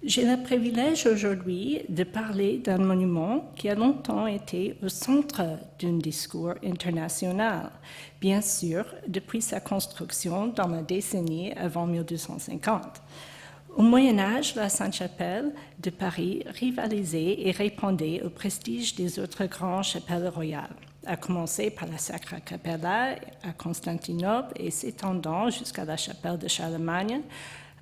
J'ai le privilège aujourd'hui de parler d'un monument qui a longtemps été au centre d'un discours international, bien sûr depuis sa construction dans la décennie avant 1250. Au Moyen Âge, la Sainte-Chapelle de Paris rivalisait et répondait au prestige des autres grandes chapelles royales, à commencer par la Sacra Capella à Constantinople et s'étendant jusqu'à la chapelle de Charlemagne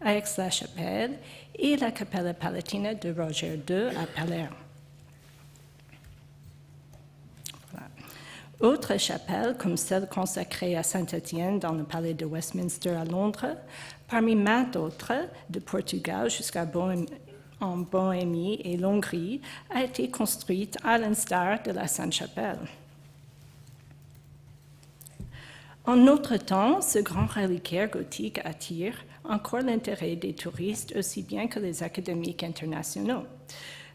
à Aix-la-Chapelle et la Capella Palatina de Roger II à Palerme. Voilà. Autres chapelles, comme celle consacrée à Saint-Étienne dans le palais de Westminster à Londres, parmi maintes d'autres, de Portugal jusqu'à en Bohémie et l'Hongrie, a été construite à l'instar de la Sainte-Chapelle. En notre temps, ce grand reliquaire gothique attire encore l'intérêt des touristes aussi bien que les académiques internationaux.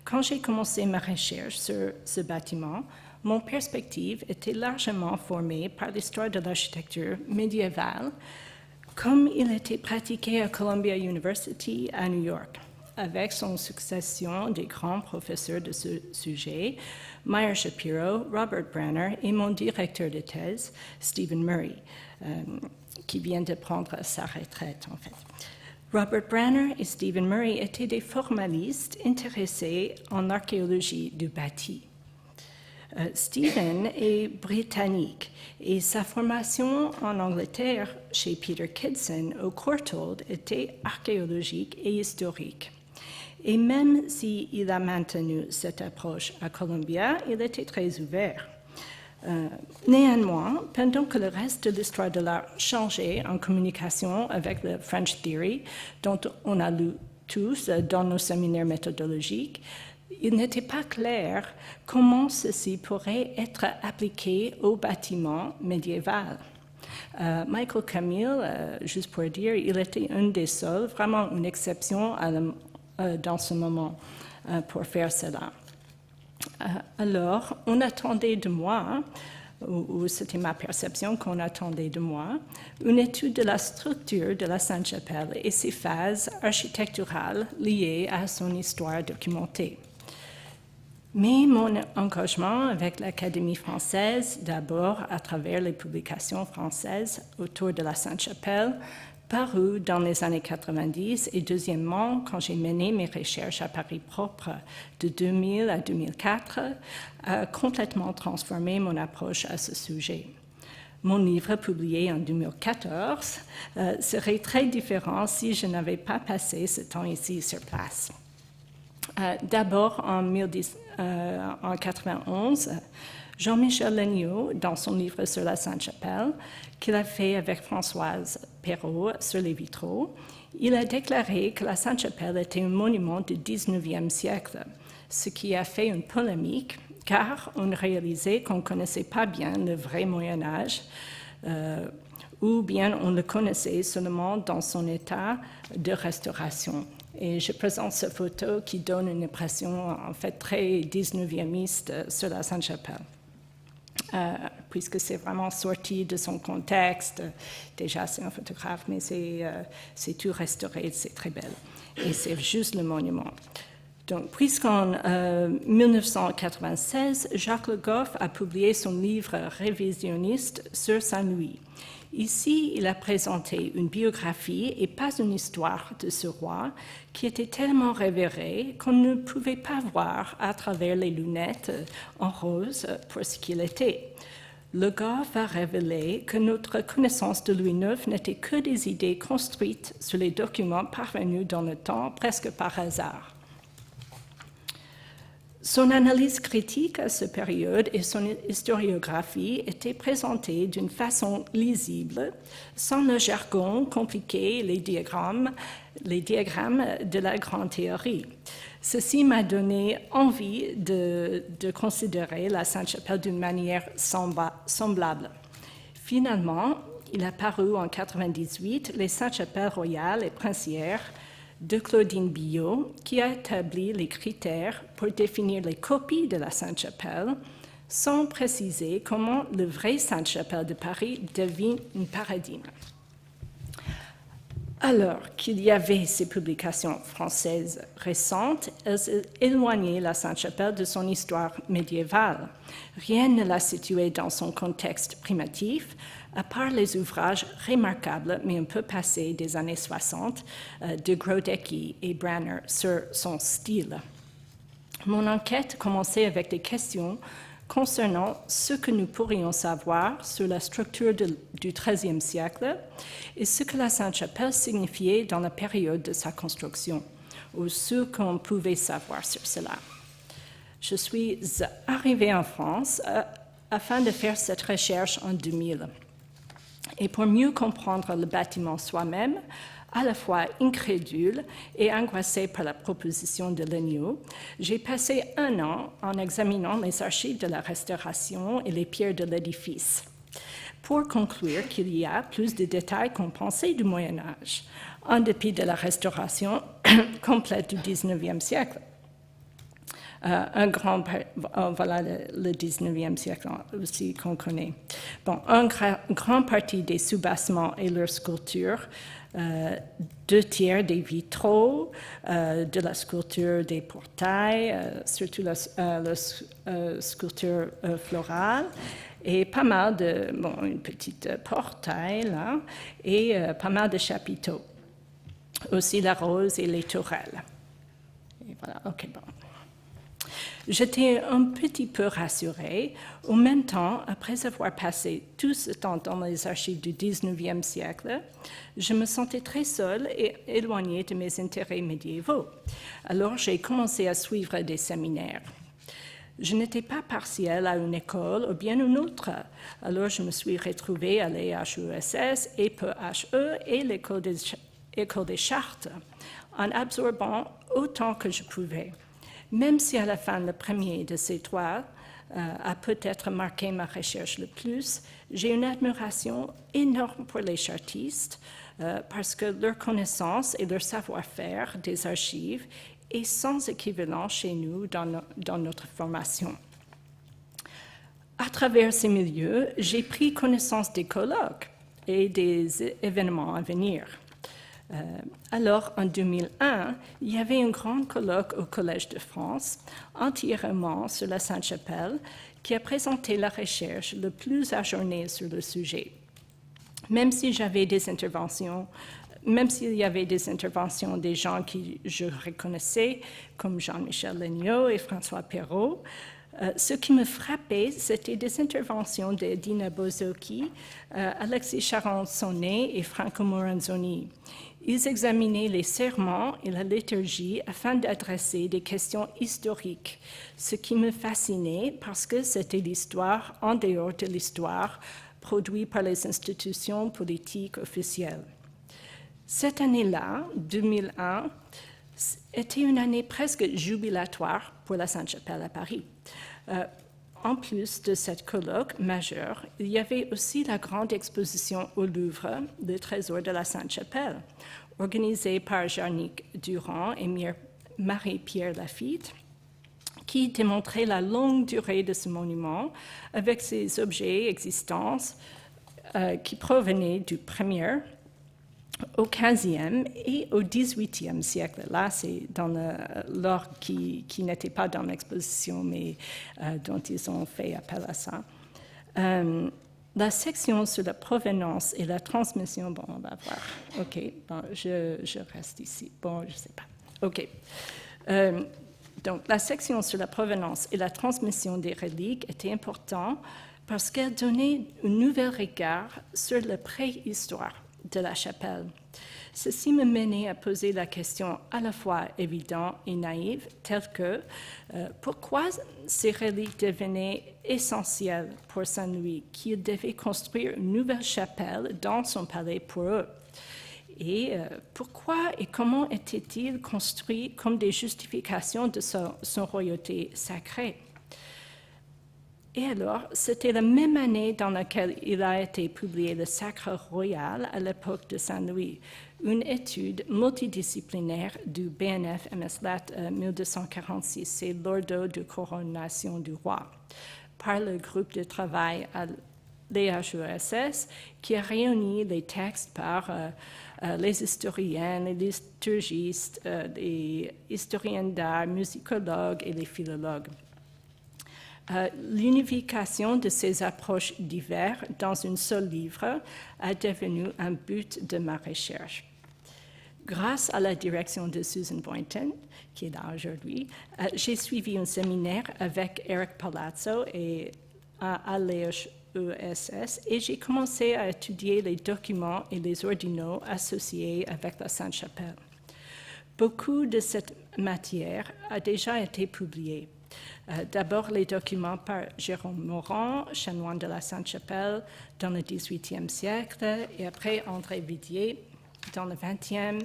Quand j'ai commencé ma recherche sur ce bâtiment, mon perspective était largement formée par l'histoire de l'architecture médiévale, comme il était pratiqué à Columbia University à New York, avec son succession des grands professeurs de ce sujet, Meyer Shapiro, Robert Branner et mon directeur de thèse, Stephen Murray, qui vient de prendre sa retraite en fait. Robert Branner et Stephen Murray étaient des formalistes intéressés en archéologie du bâti. Stephen est britannique et sa formation en Angleterre chez Peter Kidson au Courtauld était archéologique et historique. Et même s'il a maintenu cette approche à Columbia, il était très ouvert. Néanmoins, pendant que le reste de l'histoire de l'art changeait en communication avec le French Theory, dont on a lu tous dans nos séminaires méthodologiques, il n'était pas clair comment ceci pourrait être appliqué au bâtiment médiéval. Michael Camille, juste pour dire, il était un des seuls, vraiment une exception dans ce moment pour faire cela. Alors, on attendait de moi, ou c'était ma perception qu'on attendait de moi, une étude de la structure de la Sainte-Chapelle et ses phases architecturales liées à son histoire documentée. Mais mon engagement avec l'Académie française, d'abord à travers les publications françaises autour de la Sainte-Chapelle, paru dans les années 90, et deuxièmement, quand j'ai mené mes recherches à Paris propre de 2000 à 2004, a complètement transformé mon approche à ce sujet. Mon livre, publié en 2014, serait très différent si je n'avais pas passé ce temps ici sur place. D'abord, en 1991, Jean-Michel Legnaud, dans son livre sur la Sainte-Chapelle, qu'il a fait avec Françoise Perrault sur les vitraux, il a déclaré que la Sainte-Chapelle était un monument du 19e siècle, ce qui a fait une polémique, car on réalisait qu'on ne connaissait pas bien le vrai Moyen-Âge, ou bien on le connaissait seulement dans son état de restauration. Et je présente cette photo qui donne une impression en fait très 19e sur la Sainte-Chapelle. Puisque c'est vraiment sorti de son contexte. Déjà, c'est un photographe, mais c'est tout restauré, c'est très belle. Et c'est juste le monument. Donc, puisqu'en 1996, Jacques Le Goff a publié son livre révisionniste sur Saint-Louis. Ici, il a présenté une biographie et pas une histoire de ce roi qui était tellement révéré qu'on ne pouvait pas voir à travers les lunettes en rose pour ce qu'il était. Le Goff a révélé que notre connaissance de Louis IX n'était que des idées construites sur les documents parvenus dans le temps, presque par hasard. Son analyse critique à cette période et son historiographie étaient présentées d'une façon lisible, sans le jargon compliqué, les diagrammes de la grande théorie. Ceci m'a donné envie de considérer la Sainte-Chapelle d'une manière semblable. Finalement, il a paru en 1998 les Sainte-Chapelles royales et princières de Claudine Billot, qui a établi les critères pour définir les copies de la Sainte-Chapelle, sans préciser comment le vrai Sainte-Chapelle de Paris devient un paradigme. Alors qu'il y avait ces publications françaises récentes, elles éloignaient la Sainte-Chapelle de son histoire médiévale. Rien ne la situait dans son contexte primitif, à part les ouvrages remarquables mais un peu passés des années 60 de Grodecki et Branner sur son style. Mon enquête commençait avec des questions concernant ce que nous pourrions savoir sur la structure du XIIIe siècle et ce que la Sainte-Chapelle signifiait dans la période de sa construction, ou ce qu'on pouvait savoir sur cela. Je suis arrivée en France afin de faire cette recherche en 2000. Et pour mieux comprendre le bâtiment soi-même, à la fois incrédule et angoissée par la proposition de Legnaud, j'ai passé 1 an en examinant les archives de la Restauration et les pierres de l'édifice, pour conclure qu'il y a plus de détails qu'on pensait du Moyen Âge, en dépit de la Restauration complète du XIXe siècle. Voilà le 19e siècle aussi qu'on connaît. Bon, grand partie des soubassements et leurs sculptures, 2 tiers des vitraux, de la sculpture des portails, surtout la sculpture florale, et pas mal de, une petite portail là, et pas mal de chapiteaux. Aussi la rose et les tourelles. Et voilà, ok, bon. J'étais un petit peu rassurée. En même temps, après avoir passé tout ce temps dans les archives du XIXe siècle, je me sentais très seule et éloignée de mes intérêts médiévaux. Alors, j'ai commencé à suivre des séminaires. Je n'étais pas partielle à une école ou bien une autre. Alors, je me suis retrouvée à l'EHESS, EPHE et l'école des Chartes, en absorbant autant que je pouvais. Même si à la fin, le premier de ces 3 a peut-être marqué ma recherche le plus, j'ai une admiration énorme pour les chartistes parce que leur connaissance et leur savoir-faire des archives est sans équivalent chez nous dans notre formation. À travers ces milieux, j'ai pris connaissance des colloques et des événements à venir. Alors, en 2001, il y avait un grand colloque au Collège de France, entièrement sur la Sainte-Chapelle, qui a présenté la recherche le plus ajournée sur le sujet. Même s'il y avait des interventions des gens que je reconnaissais, comme Jean-Michel Legnaud et François Perrault, ce qui me frappait, c'était des interventions de Dina Bozocchi, Alexis Charon-Sonnet et Franco Morandoni. Ils examinaient les serments et la liturgie afin d'adresser des questions historiques, ce qui me fascinait parce que c'était l'histoire en dehors de l'histoire produite par les institutions politiques officielles. Cette année-là, 2001, était une année presque jubilatoire pour la Sainte-Chapelle à Paris. En plus de cette colloque majeure, il y avait aussi la grande exposition au Louvre, le trésor de la Sainte-Chapelle, organisée par Jarnick Durand et Marie-Pierre Lafitte, qui démontrait la longue durée de ce monument avec ses objets existants qui provenaient du 1er au 15e et au 18e siècle. Là, c'est dans l'or qui n'était pas dans l'exposition, mais dont ils ont fait appel à ça. La section sur la provenance et la transmission, bon, on va voir. OK, bon, je reste ici. Bon, je ne sais pas. OK. Donc, la section sur la provenance et la transmission des reliques était importante parce qu'elle donnait un nouvel regard sur la préhistoire de la chapelle. Ceci me menait à poser la question à la fois évidente et naïve, telle que pourquoi ces reliques devenaient essentielles pour Saint-Louis, qu'il devait construire une nouvelle chapelle dans son palais pour eux. Et pourquoi et comment étaient-ils construits comme des justifications de son royauté sacrée? Et alors, c'était la même année dans laquelle il a été publié le Sacre royal à l'époque de Saint-Louis, une étude multidisciplinaire du BNF MSLAT 1246, c'est l'ordre de couronnation du roi, par le groupe de travail à l'EHESS qui a réuni les textes par les historiens, les liturgistes, les historiens d'art, musicologues et les philologues. L'unification de ces approches diverses dans un seul livre a devenu un but de ma recherche. Grâce à la direction de Susan Boynton, qui est là aujourd'hui, j'ai suivi un séminaire avec Eric Palazzo et à l'ESS et j'ai commencé à étudier les documents et les ordinaux associés avec la Sainte-Chapelle. Beaucoup de cette matière a déjà été publiée. D'abord, les documents par Jérôme Morand, chanoine de la Sainte-Chapelle, dans le XVIIIe siècle, et après André Vidier, dans le XXe,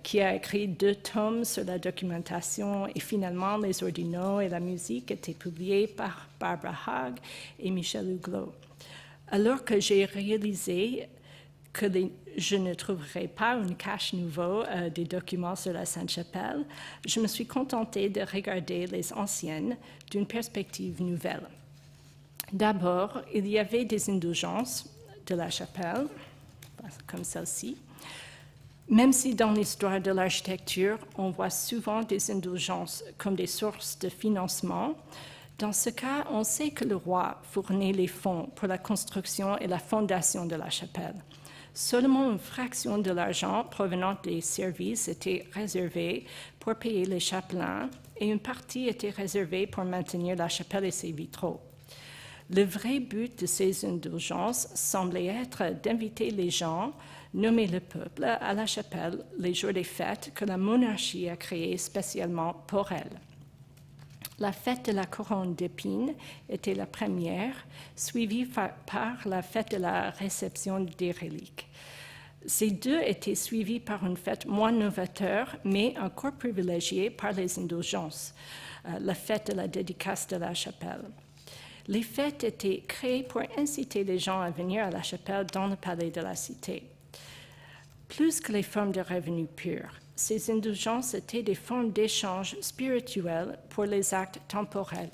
qui a écrit 2 tomes sur la documentation, et finalement, les ordinaux et la musique étaient publiés par Barbara Haag et Michel Huglot. Alors que j'ai réalisé que je ne trouverais pas une cache nouveau des documents sur la Sainte-Chapelle, je me suis contentée de regarder les anciennes d'une perspective nouvelle. D'abord, il y avait des indulgences de la chapelle, comme celle-ci, même si dans l'histoire de l'architecture, on voit souvent des indulgences comme des sources de financement. Dans ce cas, on sait que le roi fournit les fonds pour la construction et la fondation de la chapelle. Seulement une fraction de l'argent provenant des services était réservée pour payer les chapelains et une partie était réservée pour maintenir la chapelle et ses vitraux. Le vrai but de ces indulgences semblait être d'inviter les gens, nommer le peuple, à la chapelle les jours des fêtes que la monarchie a créées spécialement pour elle. La fête de la couronne d'épines était la première, suivie par la fête de la réception des reliques. Ces 2 étaient suivis par une fête moins novateur, mais encore privilégiée par les indulgences, la fête de la dédicace de la chapelle. Les fêtes étaient créées pour inciter les gens à venir à la chapelle dans le palais de la cité. Plus que les formes de revenus purs, ces indulgences étaient des formes d'échange spirituel pour les actes temporels.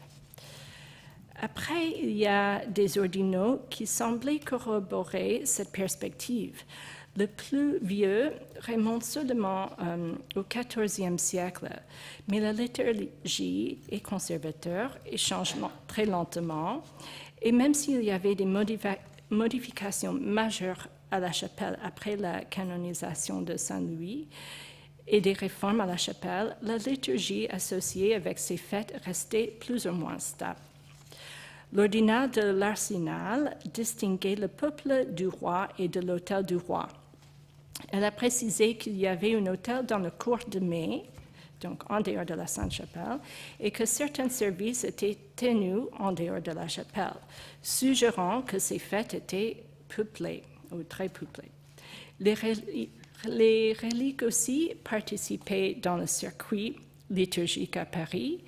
Après, il y a des ordinaux qui semblaient corroborer cette perspective. Le plus vieux remonte seulement au XIVe siècle, mais la liturgie est conservateur et change très lentement. Et même s'il y avait des modifications majeures à la chapelle après la canonisation de Saint-Louis et des réformes à la chapelle, la liturgie associée avec ces fêtes restait plus ou moins stable. L'ordinal de l'Arsenal distinguait le peuple du roi et de l'hôtel du roi. Elle a précisé qu'il y avait un hôtel dans le cours de mai, donc en dehors de la Sainte-Chapelle, et que certains services étaient tenus en dehors de la chapelle, suggérant que ces fêtes étaient peuplées, ou très peuplées. Les reliques aussi participaient dans le circuit liturgique à Paris,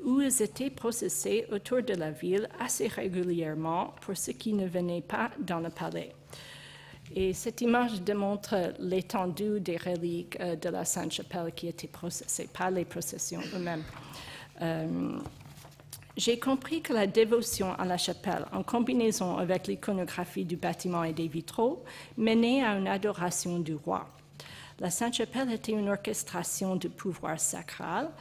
où elles étaient processées autour de la ville assez régulièrement pour ceux qui ne venaient pas dans le palais. Et cette image démontre l'étendue des reliques de la Sainte-Chapelle qui étaient processées par les processions eux-mêmes. J'ai compris que la dévotion à la chapelle, en combinaison avec l'iconographie du bâtiment et des vitraux, menait à une adoration du roi. La Sainte-Chapelle était une orchestration du pouvoir sacral,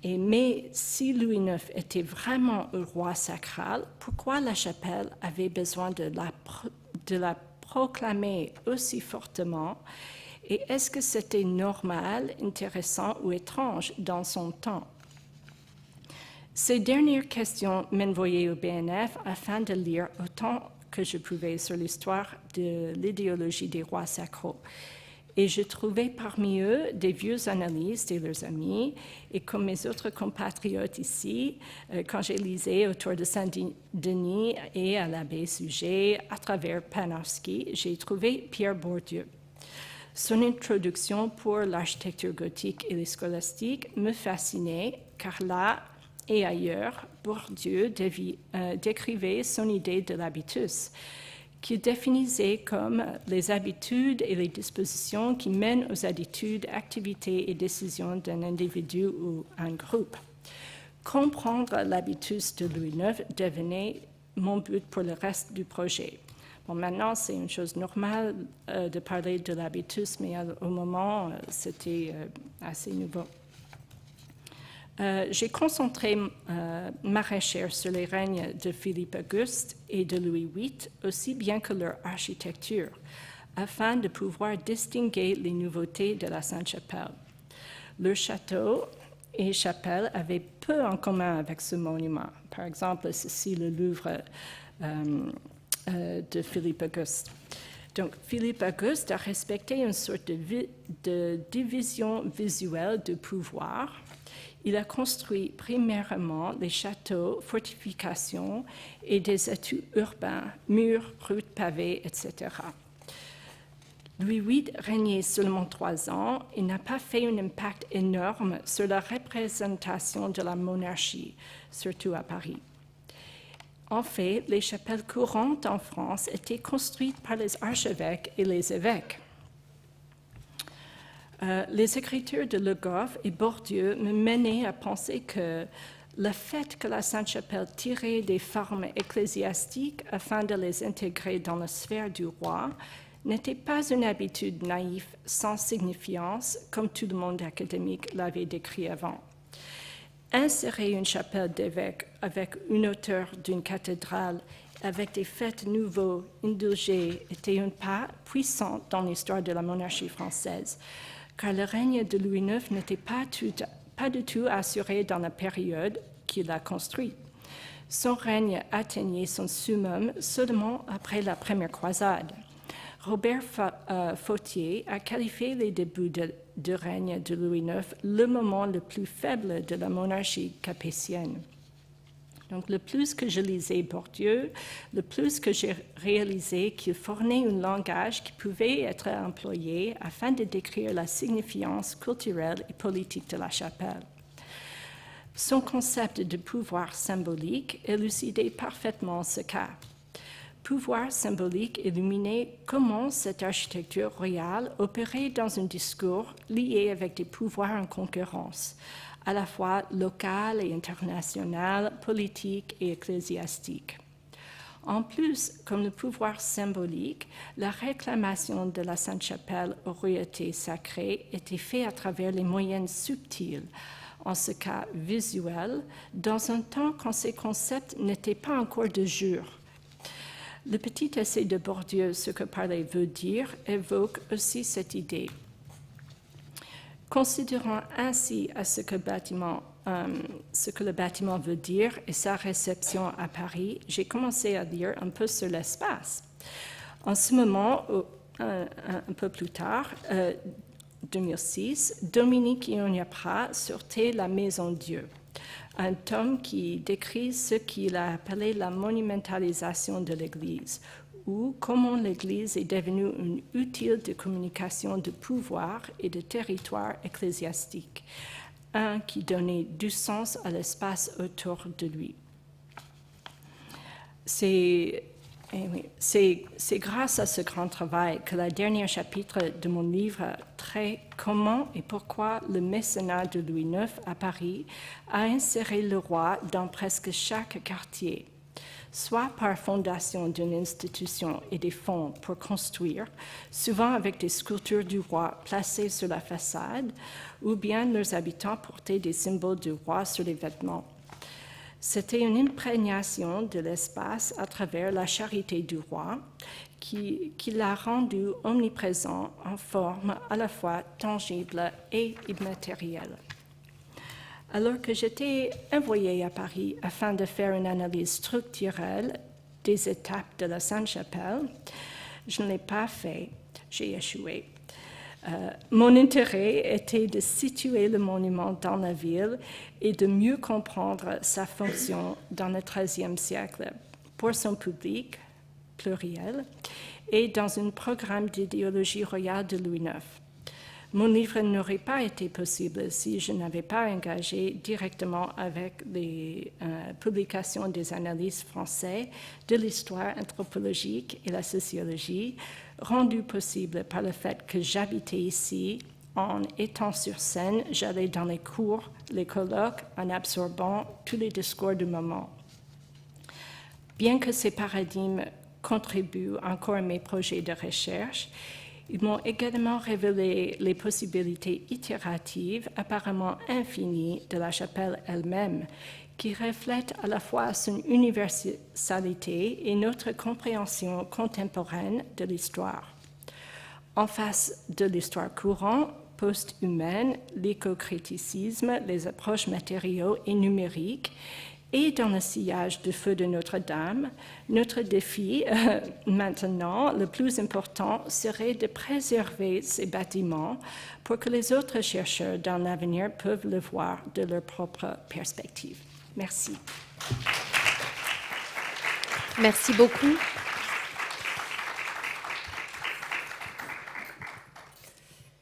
mais si Louis IX était vraiment un roi sacral, pourquoi la chapelle avait besoin de la proclamer aussi fortement, et est-ce que c'était normal, intéressant ou étrange dans son temps? Ces dernières questions m'envoyaient au BNF afin de lire autant que je pouvais sur l'histoire de l'idéologie des rois sacraux. Et je trouvais parmi eux des vieux analystes et leurs amis, et comme mes autres compatriotes ici, quand j'ai lisé autour de Saint-Denis et à l'abbé Suger, à travers Panofsky, j'ai trouvé Pierre Bourdieu. Son introduction pour l'architecture gothique et les scolastiques me fascinait, car là et ailleurs, Bourdieu décrivait son idée de l'habitus, qu'il définissait comme les habitudes et les dispositions qui mènent aux attitudes, activités et décisions d'un individu ou un groupe. Comprendre l'habitus de Louis IX devenait mon but pour le reste du projet. Bon, maintenant, c'est une chose normale de parler de l'habitus, mais au moment, c'était assez nouveau. J'ai concentré ma recherche sur les règnes de Philippe Auguste et de Louis VIII, aussi bien que leur architecture, afin de pouvoir distinguer les nouveautés de la Sainte-Chapelle. Leur château et chapelle avaient peu en commun avec ce monument. Par exemple, ceci, le Louvre de Philippe Auguste. Donc, Philippe Auguste a respecté une sorte de division visuelle de pouvoir. Il a construit primairement les châteaux, fortifications et des atouts urbains, murs, routes pavées, etc. Louis VIII régnait seulement 3 ans et n'a pas fait un impact énorme sur la représentation de la monarchie, surtout à Paris. En fait, les chapelles courantes en France étaient construites par les archevêques et les évêques. Les écritures de Le Goff et Bordieu me menaient à penser que le fait que la Sainte-Chapelle tirait des formes ecclésiastiques afin de les intégrer dans la sphère du roi n'était pas une habitude naïve sans signifiance, comme tout le monde académique l'avait décrit avant. Insérer une chapelle d'évêque avec une hauteur d'une cathédrale, avec des faits nouveaux, indulgés, était un pas puissant dans l'histoire de la monarchie française, car le règne de Louis IX n'était pas du tout assuré dans la période qu'il a construite. Son règne atteignait son summum seulement après la première croisade. Robert Fautier a qualifié les débuts de règne de Louis IX le moment le plus faible de la monarchie capétienne. Donc, le plus que je lisais Bordieu, le plus que j'ai réalisé qu'il fournait un langage qui pouvait être employé afin de décrire la signification culturelle et politique de la chapelle. Son concept de pouvoir symbolique élucidait parfaitement ce cas. Pouvoir symbolique illuminait comment cette architecture royale opérait dans un discours lié avec des pouvoirs en concurrence, à la fois local et international, politique et ecclésiastique. En plus, comme le pouvoir symbolique, la réclamation de la Sainte-Chapelle aux royautés sacrées était faite à travers les moyens subtils, en ce cas visuels, dans un temps quand ces concepts n'étaient pas encore de jour. Le petit essai de Bordieu, Ce que parler veut dire, évoque aussi cette idée. Considérant ainsi à ce que le bâtiment veut dire et sa réception à Paris, j'ai commencé à lire un peu sur l'espace. En ce moment, un peu plus tard, 2006, Dominique Ionnapra sortait La Maison Dieu, un tome qui décrit ce qu'il a appelé la monumentalisation de l'Église, ou comment l'Église est devenue un outil de communication de pouvoir et de territoire ecclésiastique, un qui donnait du sens à l'espace autour de lui. C'est grâce à ce grand travail que le dernier chapitre de mon livre traite comment et pourquoi le mécénat de Louis IX à Paris a inséré le roi dans presque chaque quartier, soit par fondation d'une institution et des fonds pour construire, souvent avec des sculptures du roi placées sur la façade, ou bien leurs habitants portaient des symboles du roi sur les vêtements. C'était une imprégnation de l'espace à travers la charité du roi qui l'a rendu omniprésent en forme à la fois tangible et immatérielle. Alors que j'étais envoyée à Paris afin de faire une analyse structurelle des étapes de la Sainte-Chapelle, je ne l'ai pas fait, j'ai échoué. Mon intérêt était de situer le monument dans la ville et de mieux comprendre sa fonction dans le XIIIe siècle pour son public pluriel et dans un programme d'idéologie royale de Louis IX. Mon livre n'aurait pas été possible si je n'avais pas engagé directement avec les publications des analystes français de l'histoire anthropologique et la sociologie, rendues possibles par le fait que j'habitais ici. En étant sur scène, j'allais dans les cours, les colloques, en absorbant tous les discours du moment. Bien que ces paradigmes contribuent encore à mes projets de recherche. Ils m'ont également révélé les possibilités itératives, apparemment infinies, de la chapelle elle-même, qui reflète à la fois son universalité et notre compréhension contemporaine de l'histoire. En face de l'histoire courante, post-humaine, l'éco-criticisme, les approches matériaux et numériques, et dans le sillage du feu de Notre-Dame, notre défi maintenant, le plus important, serait de préserver ces bâtiments pour que les autres chercheurs dans l'avenir peuvent le voir de leur propre perspective. Merci. Merci beaucoup.